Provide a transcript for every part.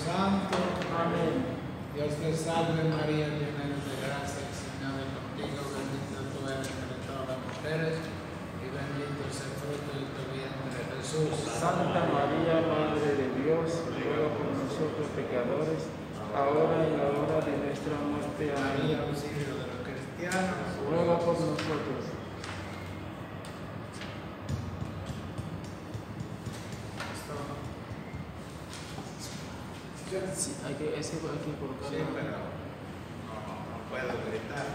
Santo. Amén. Dios te salve María, llena eres de gracia, el Señor es contigo, bendita tú eres entre todas las mujeres y bendito es el fruto de tu vientre, Jesús. Santa María, Madre de Dios, ruega por nosotros pecadores, ahora y en la hora de nuestra muerte. Amén. María, auxilio de los cristianos, Ruega por nosotros. Sí, hay que colocarlo. Sí, pero no puedo gritar.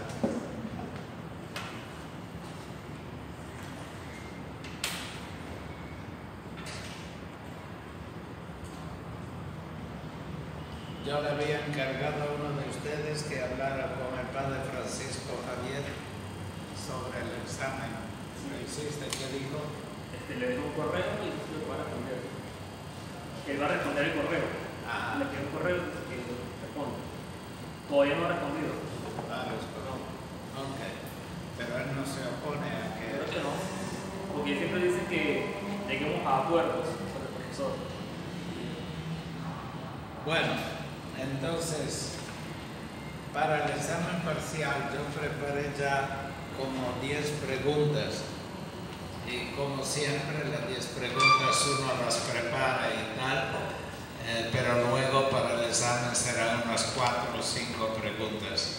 Yo le había encargado a uno de ustedes que hablara con el padre Francisco Javier sobre el examen. ¿Lo hiciste? ¿Qué dijo? Le dejo un correo y le va a responder. Él va a responder el correo. Le pido un correo que responde. Todavía no ha respondido. Claro, ok. Pero él no se opone a que... Creo que no. Porque él siempre dice que lleguemos a acuerdos con el profesor. Bueno, entonces, para el examen parcial yo preparé ya como 10 preguntas. Y como siempre, las 10 preguntas uno las prepara y tal. Pero luego para el examen serán unas 4 o 5 preguntas.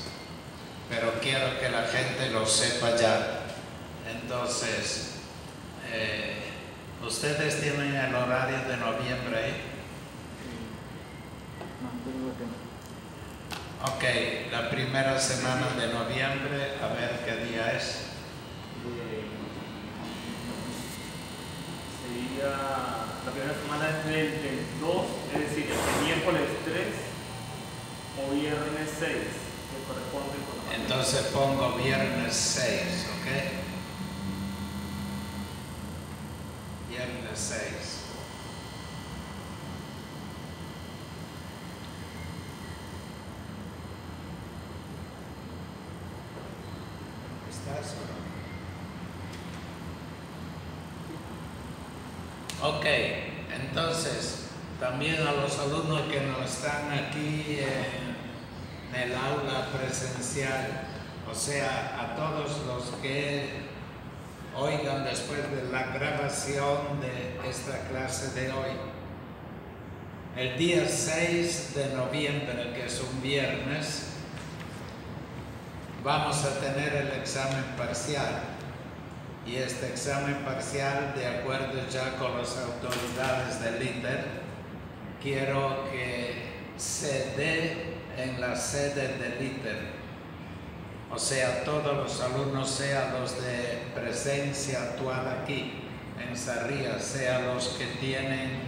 Pero quiero que la gente lo sepa ya. Entonces, ¿ustedes tienen el horario de noviembre ahí? Ok, la primera semana de noviembre, a ver qué día es. Sería la primera semana es del 2, es decir, el miércoles 3 o viernes 6, que corresponde con la mañana. Entonces pongo viernes 6, ¿ok? Viernes 6. ¿Estás o no? Ok, entonces también a los alumnos que no están aquí en el aula presencial, o sea, a todos los que oigan después de la grabación de esta clase de hoy, el día 6 de noviembre, que es un viernes, vamos a tener el examen parcial. Y este examen parcial, de acuerdo ya con las autoridades del ITER, quiero que se dé en la sede del ITER. O sea, todos los alumnos, sean los de presencia actual aquí en Sarria, sean los que tienen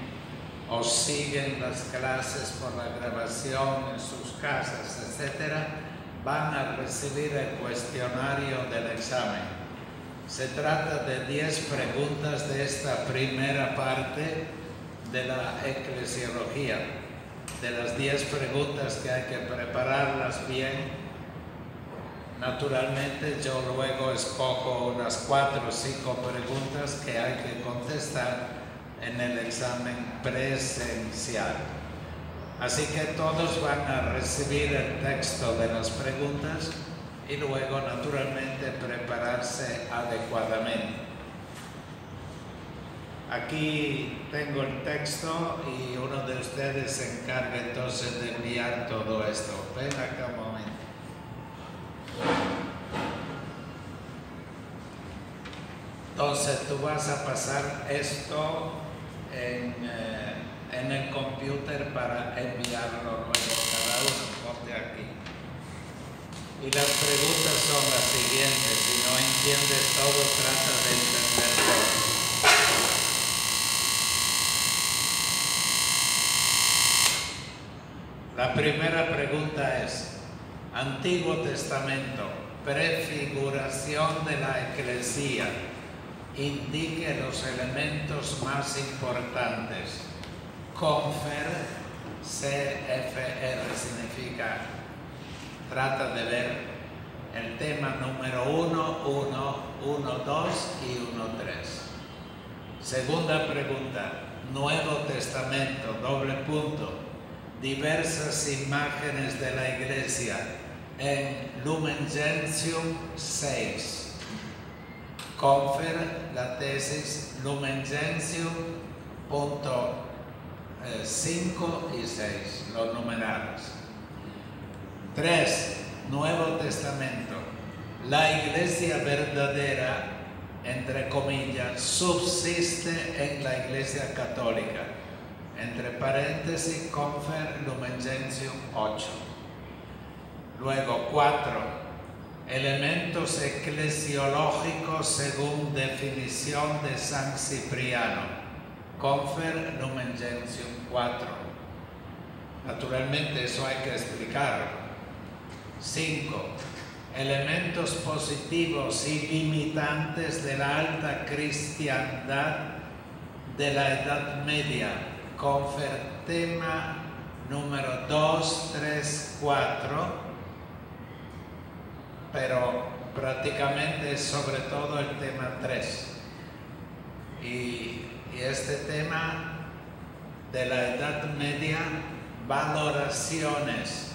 o siguen las clases por la grabación en sus casas, etc., van a recibir el cuestionario del examen. Se trata de 10 preguntas de esta primera parte de la eclesiología. De las 10 preguntas que hay que prepararlas bien. Naturalmente yo luego escojo unas 4 o 5 preguntas que hay que contestar en el examen presencial. Así que todos van a recibir el texto de las preguntas y luego naturalmente prepararse adecuadamente. Aquí tengo el texto y uno de ustedes se encarga entonces de enviar todo esto. Ven acá un momento. Entonces tú vas a pasar esto en el computer para enviarlo luego cada uno. Ponte aquí. Y las preguntas son las siguientes. Si no entiendes todo, trata de entender todo. La primera pregunta es: Antiguo Testamento, prefiguración de la Eclesia, indique los elementos más importantes. Confer, CFR significa, trata de ver el tema número 1, 1, 1, 2 y 1, 3. Segunda pregunta, Nuevo Testamento, doble punto. diversas imágenes de la Iglesia en Lumen Gentium 6. Confer la tesis Lumen Gentium punto 5 y 6, los numerados. 3. Nuevo Testamento. La Iglesia verdadera, entre comillas, subsiste en la Iglesia católica. Entre paréntesis, Confer Lumen Gentium 8. Luego, 4. Elementos eclesiológicos según definición de San Cipriano. Confer Lumen Gentium 4. Naturalmente eso hay que explicarlo. 5. Elementos positivos y limitantes de la alta cristiandad de la Edad Media. Confer tema número 2, 3, 4, pero prácticamente es sobre todo el tema 3. Y este tema de la Edad Media, valoraciones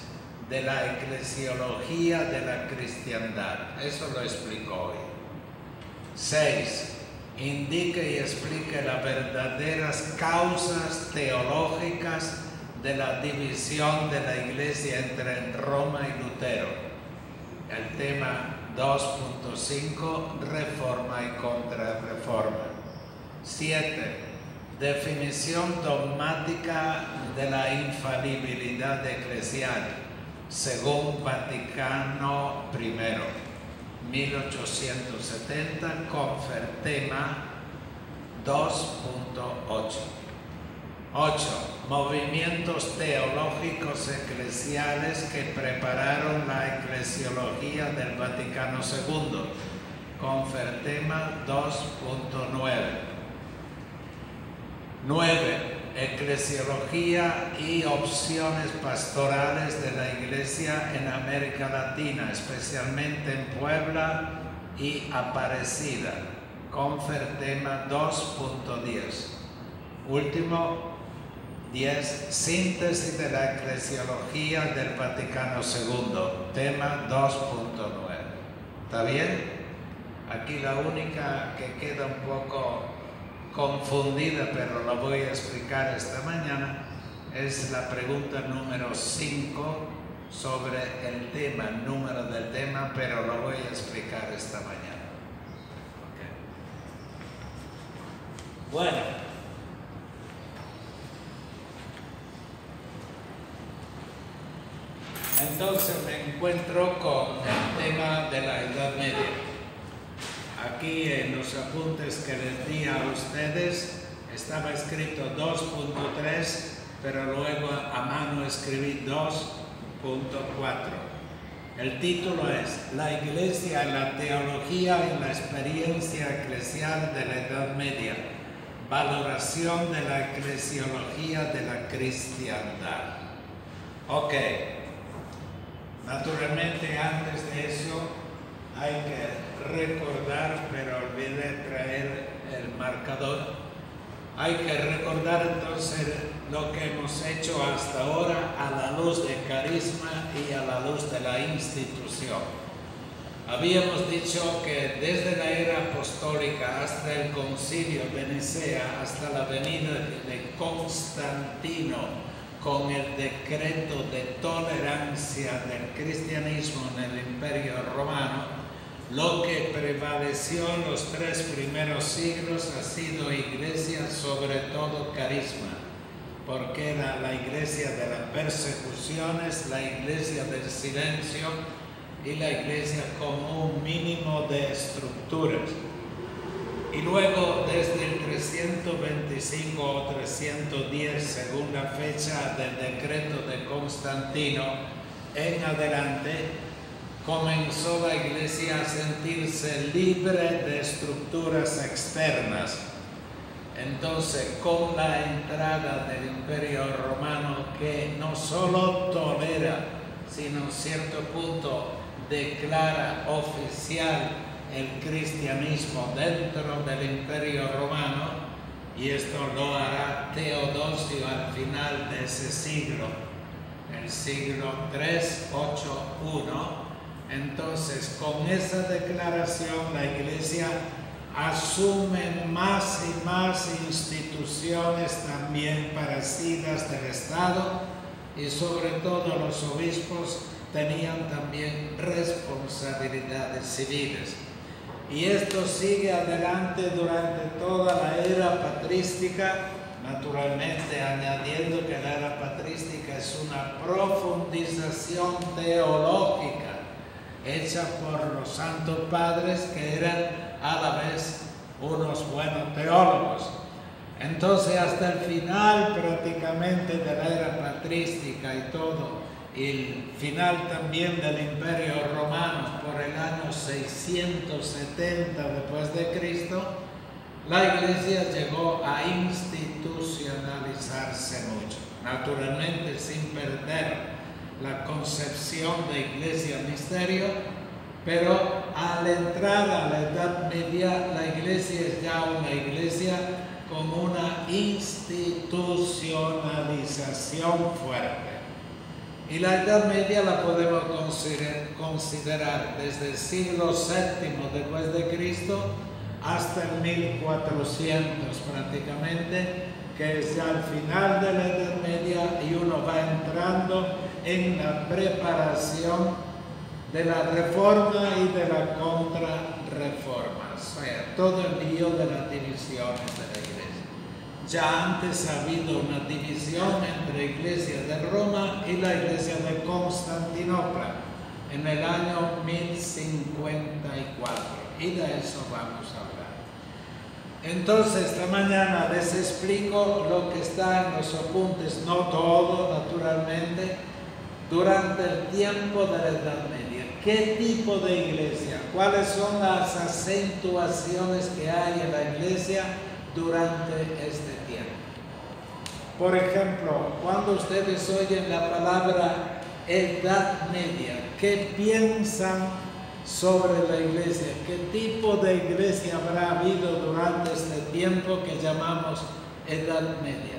de la eclesiología de la cristiandad. Eso lo explico hoy. 6. Indique y explique las verdaderas causas teológicas de la división de la Iglesia entre Roma y Lutero. El tema 2.5, reforma y contrarreforma. 7. Definición dogmática de la infalibilidad eclesial, según Vaticano I, 1870, Confer tema 2.8. 8. Movimientos teológicos eclesiales que prepararon la eclesiología del Vaticano II, Confer tema 2.9. 9. Eclesiología y opciones pastorales de la Iglesia en América Latina, especialmente en Puebla y Aparecida. Confer tema 2.10. Último, 10. Síntesis de la eclesiología del Vaticano II, tema 2.9. ¿Está bien? Aquí la única que queda un poco confundida, pero lo voy a explicar esta mañana, es la pregunta número 5 sobre el tema, el número del tema, pero lo voy a explicar esta mañana. Okay. Bueno, entonces me encuentro con el tema de la Edad Media. Aquí en los apuntes que les di a ustedes estaba escrito 2.3, pero luego a mano escribí 2.4. El título es La Iglesia, la teología y la experiencia eclesial de la Edad Media. Valoración de la eclesiología de la cristiandad. Ok. Naturalmente, antes de eso hay que recordar, pero olvidé traer el marcador. Hay que recordar entonces lo que hemos hecho hasta ahora a la luz de Carisma y a la luz de la institución. Habíamos dicho que desde la era apostólica hasta el concilio de Nicea, hasta la venida de Constantino con el decreto de tolerancia del cristianismo en el Imperio Romano, lo que prevaleció en los 3 primeros siglos ha sido iglesia, sobre todo carisma, porque era la iglesia de las persecuciones, la iglesia del silencio y la iglesia con un mínimo de estructuras. Y luego, desde el 325 o 310, según la fecha del decreto de Constantino, en adelante, comenzó la Iglesia a sentirse libre de estructuras externas. Entonces, con la entrada del Imperio Romano, que no solo tolera, sino en cierto punto declara oficial el cristianismo dentro del Imperio Romano, y esto lo hará Teodosio al final de ese siglo, el siglo 381. Entonces, con esa declaración, la Iglesia asume más y más instituciones también parecidas del Estado, y sobre todo los obispos tenían también responsabilidades civiles. Y esto sigue adelante durante toda la era patrística, naturalmente añadiendo que la era patrística es una profundización teológica hecha por los santos padres, que eran a la vez unos buenos teólogos. Entonces, hasta el final prácticamente de la era patrística y todo, y el final también del Imperio Romano por el año 670 después de Cristo, la Iglesia llegó a institucionalizarse mucho, naturalmente sin perder la concepción de iglesia-misterio, pero al entrar a la Edad Media, la Iglesia es ya una iglesia con una institucionalización fuerte. Y la Edad Media la podemos considerar desde el siglo VII después de Cristo hasta el 1400 prácticamente, que es ya el final de la Edad Media, y uno va entrando en la preparación de la reforma y de la contrarreforma, o sea, todo el lío de las divisiones de la Iglesia. Ya antes ha habido una división entre la Iglesia de Roma y la Iglesia de Constantinopla en el año 1054, y de eso vamos a hablar. Entonces, esta mañana les explico lo que está en los apuntes, no todo, naturalmente, durante el tiempo de la Edad Media. ¿Qué tipo de iglesia? ¿Cuáles son las acentuaciones que hay en la iglesia durante este tiempo? Por ejemplo, cuando ustedes oyen la palabra Edad Media, ¿qué piensan sobre la iglesia? ¿Qué tipo de iglesia habrá habido durante este tiempo que llamamos Edad Media?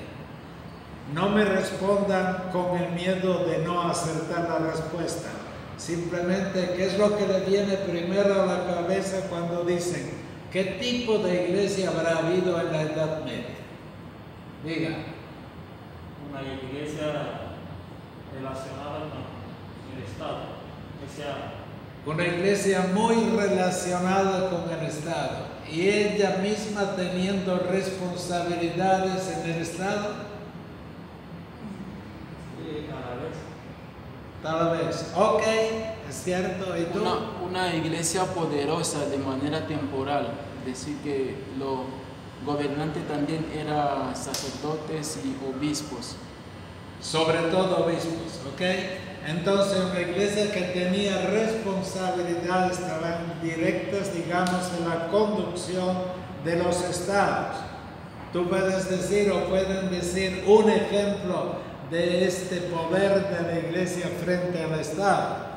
No me respondan con el miedo de no acertar la respuesta. Simplemente, ¿qué es lo que le viene primero a la cabeza cuando dicen qué tipo de iglesia habrá habido en la Edad Media? Diga. Una iglesia relacionada con el Estado, una iglesia muy relacionada con el Estado, y ella misma teniendo responsabilidades en el Estado. Tal vez. Ok, es cierto. ¿Y tú? Una iglesia poderosa de manera temporal, es decir, que los gobernantes también eran sacerdotes y obispos. Sobre todo obispos, ¿ok? Entonces, una iglesia que tenía responsabilidades estaban directas, digamos, en la conducción de los estados. Tú puedes decir, o pueden decir, un ejemplo de este poder de la iglesia frente al Estado.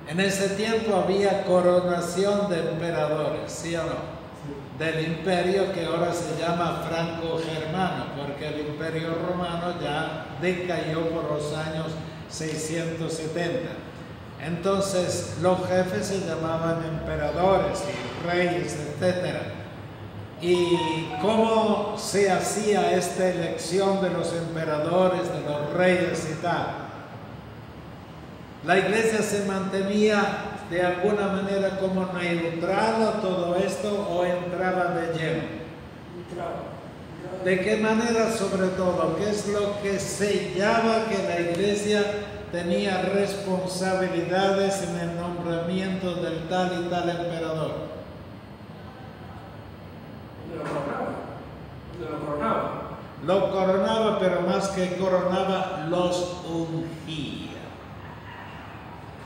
En ese tiempo había coronación de emperadores, ¿sí o no? Del imperio que ahora se llama franco-germano, porque el imperio romano ya decayó por los años 670. Entonces los jefes se llamaban emperadores y reyes, etc. ¿Y cómo se hacía esta elección de los emperadores, de los reyes y tal? La iglesia se mantenía de alguna manera como neutral a todo esto, o entraba de lleno. ¿De qué manera sobre todo? ¿Qué es lo que sellaba que la iglesia tenía responsabilidades en el nombramiento del tal y tal emperador? Lo coronaba, pero más que coronaba, los ungía.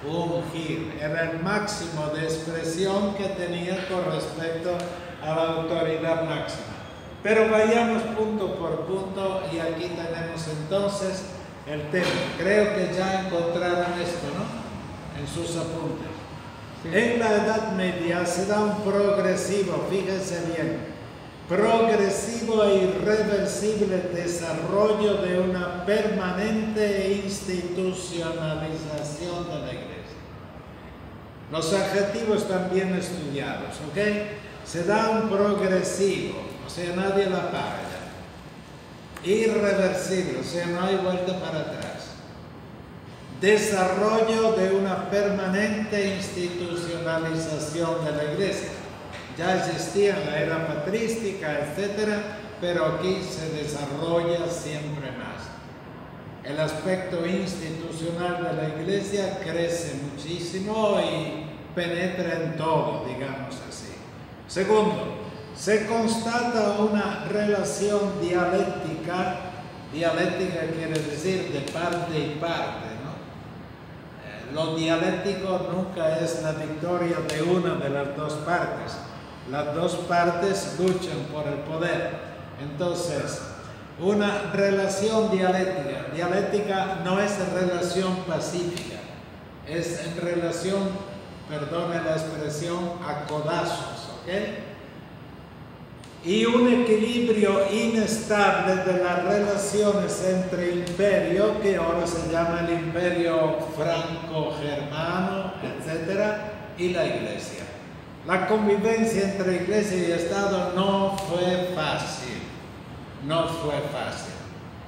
Ungir era el máximo de expresión que tenía con respecto a la autoridad máxima. Pero vayamos punto por punto, y aquí tenemos entonces el tema. Creo que ya encontraron esto, ¿no? En sus apuntes. Sí. En la Edad Media se da un progresivo, fíjense bien, progresivo e irreversible desarrollo de una permanente institucionalización de la Iglesia. Los adjetivos también estudiados, ¿ok? Se da un progresivo, o sea, nadie la para ya. Irreversible, o sea, no hay vuelta para atrás. Desarrollo de una permanente institucionalización de la Iglesia. Ya existía en la era patrística, etc., pero aquí se desarrolla siempre más. El aspecto institucional de la Iglesia crece muchísimo y penetra en todo, digamos así. Segundo, se constata una relación dialéctica. Dialéctica quiere decir de parte y parte, ¿no? Lo dialéctico nunca es la victoria de una de las dos partes. Las dos partes luchan por el poder. Entonces, una relación dialéctica. Dialéctica no es relación pacífica, es en relación, perdone la expresión, a codazos, ¿ok? Y un equilibrio inestable de las relaciones entre imperio, que ahora se llama el imperio franco-germano, etc., y la Iglesia. La convivencia entre Iglesia y Estado no fue fácil, no fue fácil.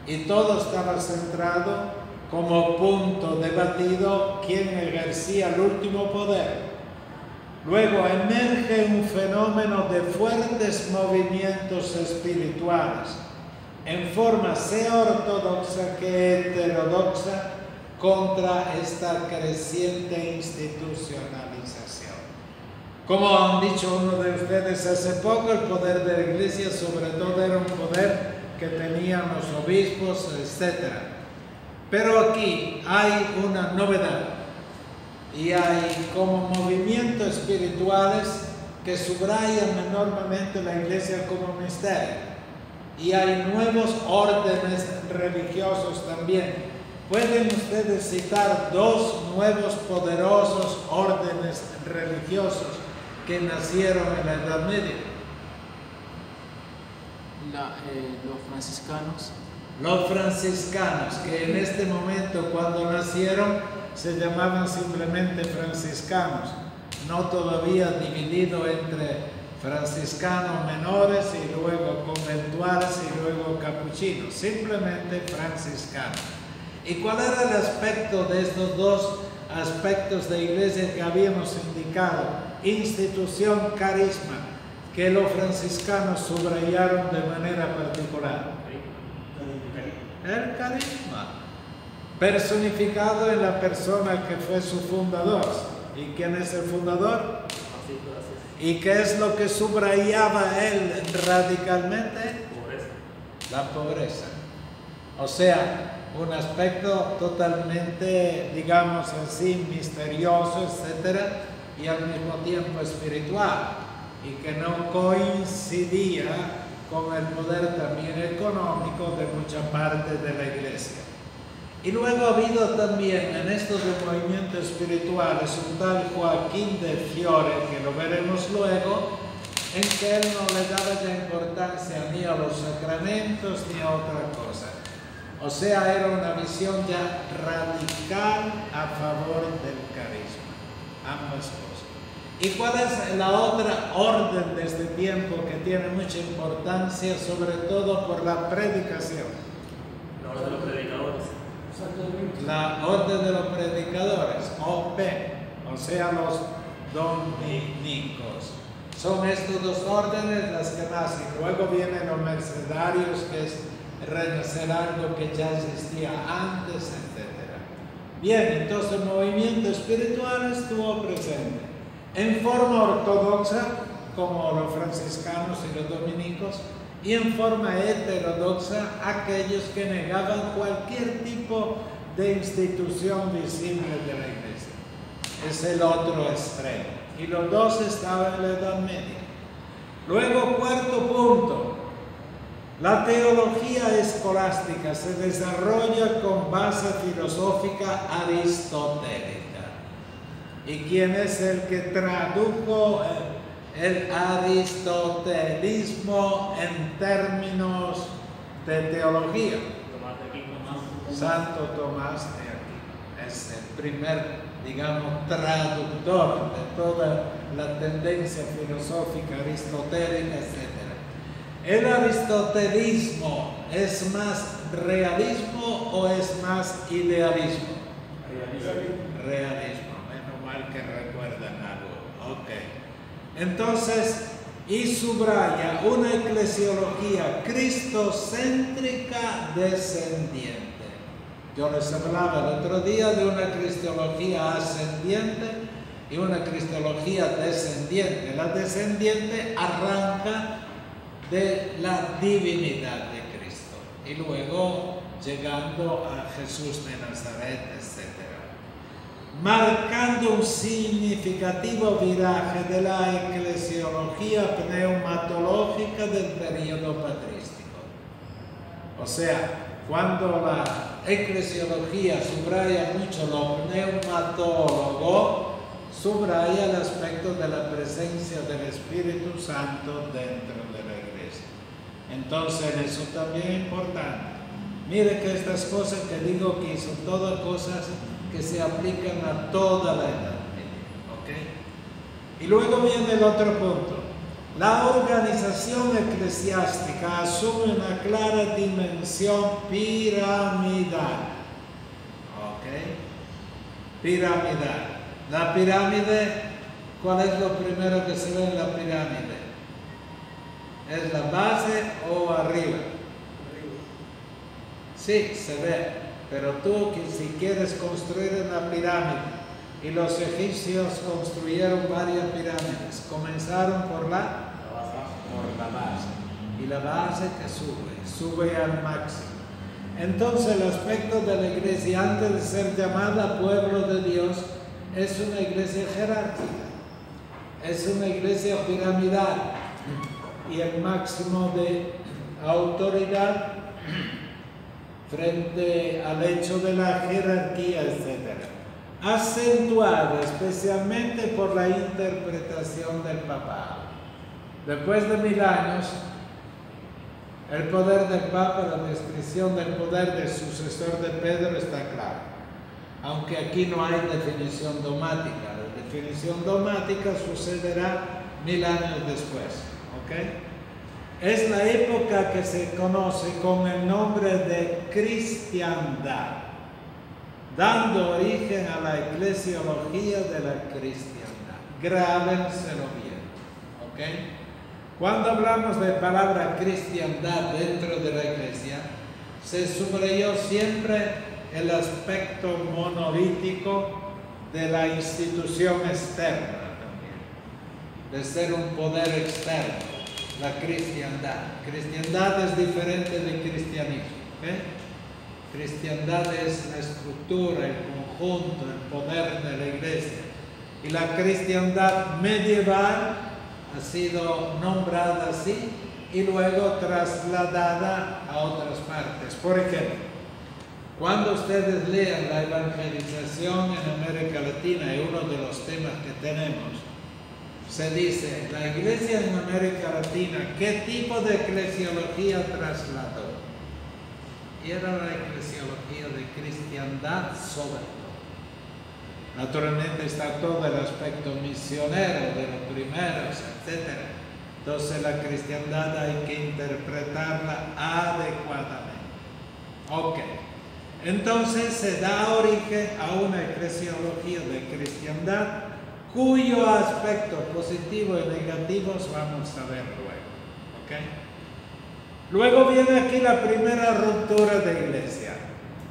Y todo estaba centrado como punto debatido quién ejercía el último poder. Luego emerge un fenómeno de fuertes movimientos espirituales, en forma sea ortodoxa que heterodoxa, contra esta creciente institucionalización. Como han dicho uno de ustedes hace poco, el poder de la Iglesia sobre todo era un poder que tenían los obispos, etc. Pero aquí hay una novedad. Y hay como movimientos espirituales que subrayan enormemente la Iglesia como misterio. Y hay nuevos órdenes religiosos también. Pueden ustedes citar dos nuevos poderosos órdenes religiosos que nacieron en la Edad Media. Los franciscanos. Los franciscanos, que en este momento cuando nacieron se llamaban simplemente franciscanos, no todavía dividido entre franciscanos menores y luego conventuales y luego capuchinos, simplemente franciscanos. ¿Y cuál era el aspecto de estos dos aspectos de iglesia que habíamos indicado? Institución, carisma, que los franciscanos subrayaron de manera particular. El carisma, personificado en la persona que fue su fundador. ¿Y quién es el fundador? ¿Y qué es lo que subrayaba él radicalmente? La pobreza. O sea, un aspecto totalmente, digamos así, misterioso, etcétera, y al mismo tiempo espiritual, y que no coincidía con el poder también económico de mucha parte de la Iglesia. Y luego ha habido también en estos movimientos espirituales un tal Joaquín de Fiore, que lo veremos luego, en que él no le daba ya importancia ni a los sacramentos ni a otra cosa. O sea, era una visión ya radical a favor del carisma, ambas cosas. ¿Y cuál es la otra orden de este tiempo que tiene mucha importancia, sobre todo por la predicación? La orden de los predicadores. La orden de los predicadores, OP, o sea, los dominicos. Son estos dos órdenes las que nacen. Luego vienen los mercedarios, que es renacer algo que ya existía antes, etc. Bien, entonces el movimiento espiritual estuvo presente en forma ortodoxa, como los franciscanos y los dominicos, y en forma heterodoxa aquellos que negaban cualquier tipo de institución visible de la Iglesia. Es el otro extremo. Y los dos estaban en la Edad Media. Luego, cuarto punto. La teología escolástica se desarrolla con base filosófica aristotélica. ¿Y quién es el que tradujo el aristotelismo en términos de teología. Santo Tomás de Aquino es el primer, digamos, traductor de toda la tendencia filosófica aristotélica, etc. ¿El aristotelismo es más realismo o es más idealismo? Realismo. Menos mal que recuerdan algo. Ok. Entonces, y subraya una eclesiología cristocéntrica descendiente. Yo les hablaba el otro día de una cristología ascendiente y una cristología descendiente. La descendiente arranca de la divinidad de Cristo y luego llegando a Jesús de Nazaret, etc. Marcando un significativo viraje de la eclesiología pneumatológica del periodo patrístico. O sea, cuando la eclesiología subraya mucho lo pneumatólogo, subraya el aspecto de la presencia del Espíritu Santo dentro de la iglesia. Entonces, eso también es importante. Mire que estas cosas que digo aquí son todas cosas que se aplican a toda la Edad Media. ¿Okay? Y luego viene el otro punto. La organización eclesiástica asume una clara dimensión piramidal. ¿Ok? Piramidal. La pirámide, ¿cuál es lo primero que se ve en la pirámide? ¿Es la base o arriba? Sí, se ve. Pero tú, si quieres construir una pirámide, y los egipcios construyeron varias pirámides, comenzaron por la base. Y la base que sube al máximo. Entonces el aspecto de la iglesia, antes de ser llamada pueblo de Dios, es una iglesia jerárquica, es una iglesia piramidal, y el máximo de autoridad frente al hecho de la jerarquía, etc. Acentuada especialmente por la interpretación del papado. Después de 1000 años, el poder del Papa, la descripción del poder del sucesor de Pedro está clara. Aunque aquí no hay definición dogmática. La definición dogmática sucederá 1000 años después. ¿Okay? Es la época que se conoce con el nombre de cristiandad, dando origen a la eclesiología de la cristiandad. Grábenselo bien. ¿Okay? Cuando hablamos de palabra cristiandad dentro de la iglesia, se subrayó siempre el aspecto monolítico de la institución externa también, de ser un poder externo, la cristiandad. Cristiandad es diferente de cristianismo. ¿Okay? Cristiandad es la estructura, el conjunto, el poder de la iglesia. Y la cristiandad medieval ha sido nombrada así y luego trasladada a otras partes. Por ejemplo, cuando ustedes lean la evangelización en América Latina, y uno de los temas que tenemos, se dice, la iglesia en América Latina, ¿qué tipo de eclesiología trasladó? Y era la eclesiología de cristiandad sobre todo. Naturalmente está todo el aspecto misionero de los primeros, etc. Entonces la cristiandad hay que interpretarla adecuadamente. Ok. Entonces se da origen a una eclesiología de cristiandad cuyo aspecto positivo y negativos vamos a ver luego. ¿Okay? Luego viene aquí la primera ruptura de iglesia.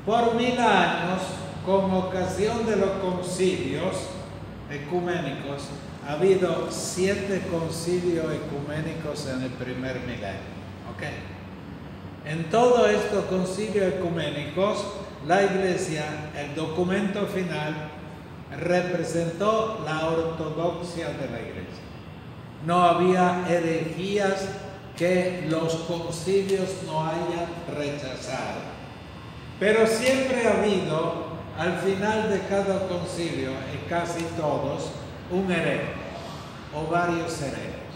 Por 1000 años, con ocasión de los concilios ecuménicos, ha habido 7 concilios ecuménicos en el primer milenio. ¿Okay? En todos estos concilios ecuménicos, la iglesia, el documento final, representó la ortodoxia de la iglesia. No había herejías que los concilios no hayan rechazado. Pero siempre ha habido, al final de cada concilio, y casi todos, un hereje. o varios herejes,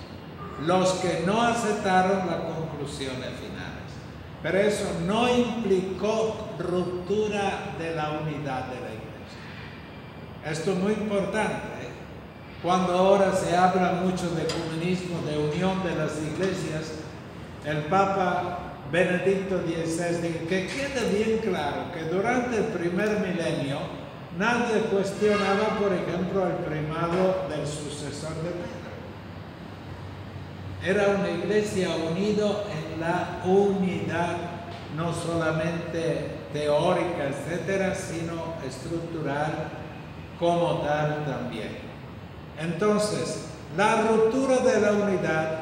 los que no aceptaron las conclusiones finales. Pero eso no implicó ruptura de la unidad de la iglesia. Esto es muy importante. Cuando ahora se habla mucho de ecumenismo, de unión de las iglesias, el Papa Benedicto XVI dice que quede bien claro que durante el primer milenio nadie cuestionaba, por ejemplo, el primado del sucesor de Pedro. Era una iglesia unida en la unidad, no solamente teórica, etcétera, sino estructural como tal también. Entonces, la ruptura de la unidad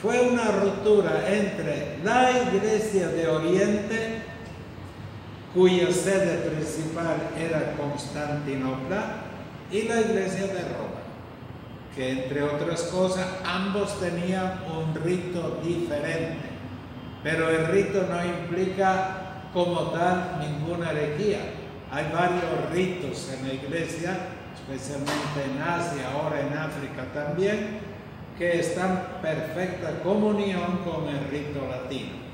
fue una ruptura entre la Iglesia de Oriente, cuya sede principal era Constantinopla, y la Iglesia de Roma, que entre otras cosas ambos tenían un rito diferente, pero el rito no implica como tal ninguna herejía. Hay varios ritos en la Iglesia, especialmente en Asia, ahora en África también, que están en perfecta comunión con el rito latino.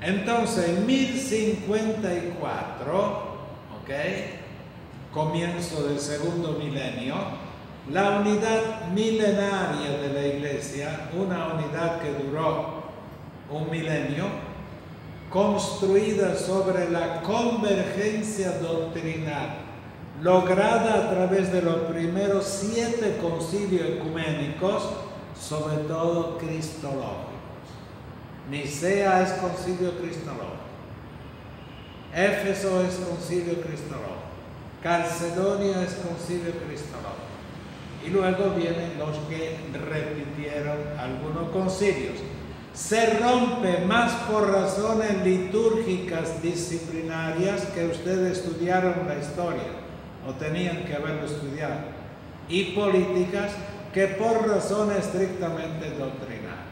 Entonces, en 1054, comienzo del segundo milenio, la unidad milenaria de la Iglesia, una unidad que duró un milenio, construida sobre la convergencia doctrinal, lograda a través de los primeros 7 concilios ecuménicos, sobre todo cristológicos. Nicea es concilio cristológico, Éfeso es concilio cristológico, Calcedonia es concilio cristológico, y luego vienen los que repitieron algunos concilios. Se rompe más por razones litúrgicas disciplinarias, que ustedes estudiaron la historia o tenían que haberlo estudiado, y políticas, que por razones estrictamente doctrinales.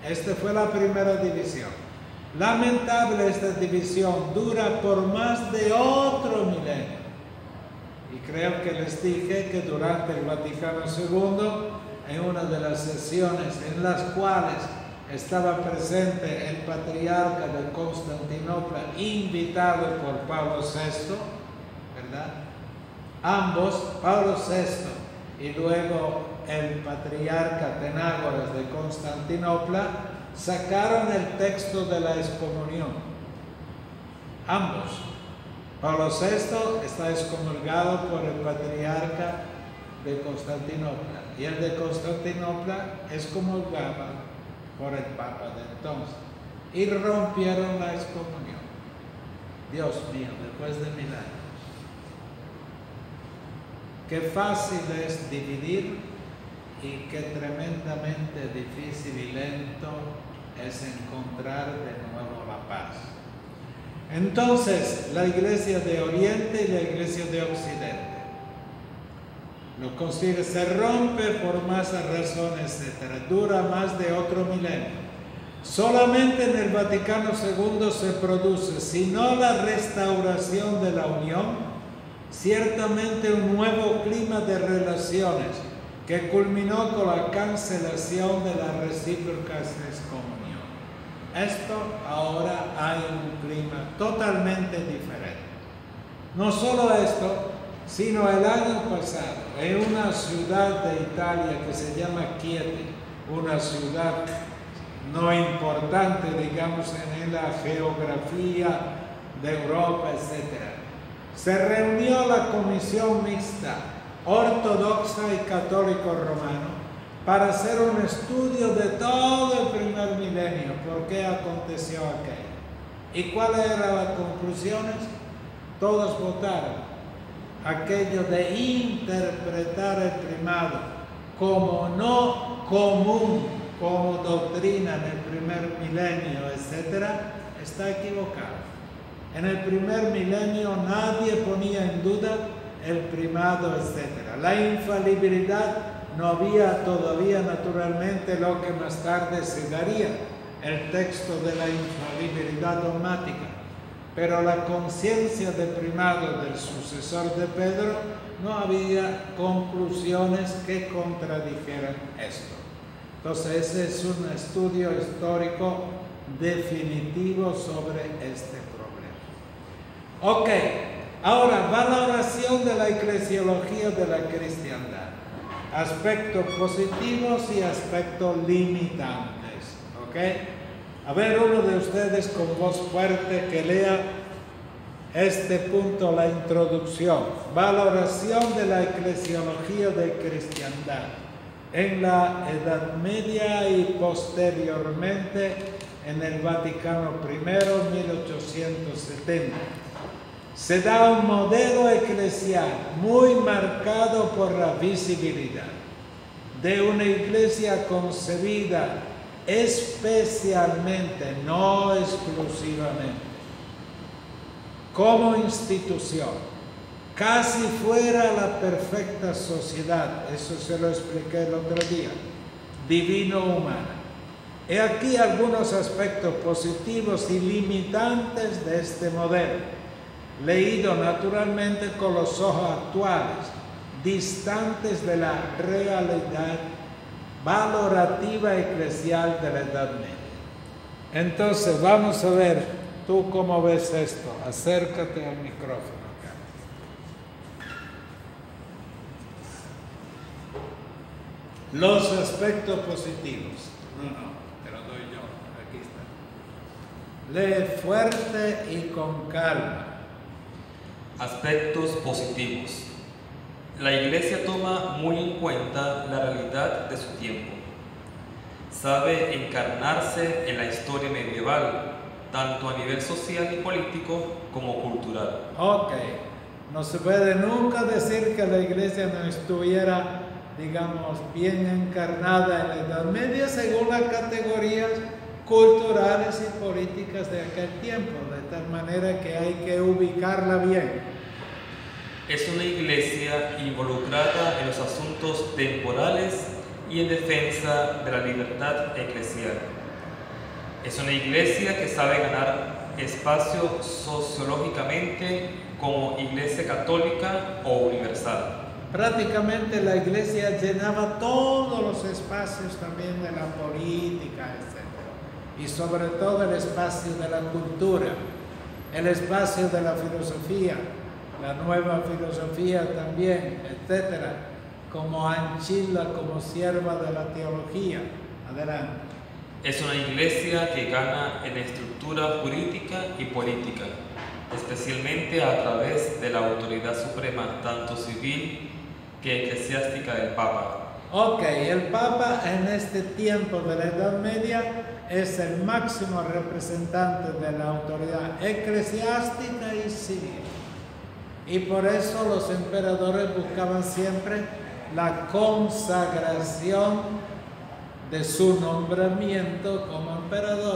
Esta fue la primera división. Lamentable esta división, dura por más de otro milenio. Y creo que les dije que durante el Vaticano II, en una de las sesiones en las cuales estaba presente el patriarca de Constantinopla, invitado por Pablo VI, ¿verdad? Ambos, Pablo VI y luego el patriarca Atenágoras de Constantinopla, sacaron el texto de la excomunión. Ambos. Pablo VI está excomulgado por el patriarca de Constantinopla y el de Constantinopla excomulgado por el Papa de entonces. Y rompieron la excomunión. Dios mío, después de 1000 años. Qué fácil es dividir y qué tremendamente difícil y lento es encontrar de nuevo la paz. Entonces, la Iglesia de Oriente y la Iglesia de Occidente. Los concilios se rompe por más razones, etc. Dura más de otro milenio. Solamente en el Vaticano II se produce, si no la restauración de la unión, ciertamente un nuevo clima de relaciones que culminó con la cancelación de la recíproca excomunión. Esto ahora hay un clima totalmente diferente. No solo esto, sino el año pasado, en una ciudad de Italia que se llama Chieti, una ciudad no importante, digamos, en la geografía de Europa, etc., se reunió la comisión mixta ortodoxa y católico romano para hacer un estudio de todo el primer milenio, por qué aconteció aquello. ¿Y cuáles eran las conclusiones? Todos votaron aquello de interpretar el primado como no común, como doctrina en el primer milenio, etc., está equivocado. En el primer milenio nadie ponía en duda el primado, etc. La infalibilidad no había todavía, naturalmente, lo que más tarde se daría, el texto de la infalibilidad dogmática. pero la conciencia de primado del sucesor de Pedro no había conclusiones que contradijeran esto. Entonces ese es un estudio histórico definitivo sobre este problema. Ok, ahora valoración de la eclesiología de la cristiandad. Aspectos positivos y aspectos limitantes. Ok, a ver, uno de ustedes con voz fuerte que lea este punto, la introducción. Valoración de la eclesiología de cristiandad en la Edad Media y posteriormente en el Vaticano I, 1870. Se da un modelo eclesial muy marcado por la visibilidad de una iglesia concebida especialmente, no exclusivamente, como institución, casi fuera la perfecta sociedad, eso se lo expliqué el otro día, divino-humana. He aquí algunos aspectos positivos y limitantes de este modelo, leído naturalmente con los ojos actuales, distantes de la realidad valorativa eclesial de la Edad Media. Entonces, vamos a ver, ¿tú cómo ves esto? Acércate al micrófono. Los aspectos positivos. No, te lo doy yo. Aquí está. Lee fuerte y con calma. Aspectos positivos. La Iglesia toma muy en cuenta la realidad de su tiempo. Sabe encarnarse en la historia medieval, tanto a nivel social y político como cultural. Ok. No se puede nunca decir que la Iglesia no estuviera, digamos, bien encarnada en la Edad Media según las categorías culturales y políticas de aquel tiempo, de tal manera que hay que ubicarla bien. Es una iglesia involucrada en los asuntos temporales y en defensa de la libertad eclesial. Es una iglesia que sabe ganar espacio sociológicamente como iglesia católica o universal. Prácticamente la iglesia llenaba todos los espacios también de la política, etc. Y sobre todo el espacio de la cultura, el espacio de la filosofía, la nueva filosofía también, etc. Como Anchila, como sierva de la teología. Adelante. Es una iglesia que gana en estructura jurídica y política, especialmente a través de la autoridad suprema, tanto civil que eclesiástica del Papa. Ok, el Papa en este tiempo de la Edad Media es el máximo representante de la autoridad eclesiástica y civil. Y por eso los emperadores buscaban siempre la consagración de su nombramiento como emperador.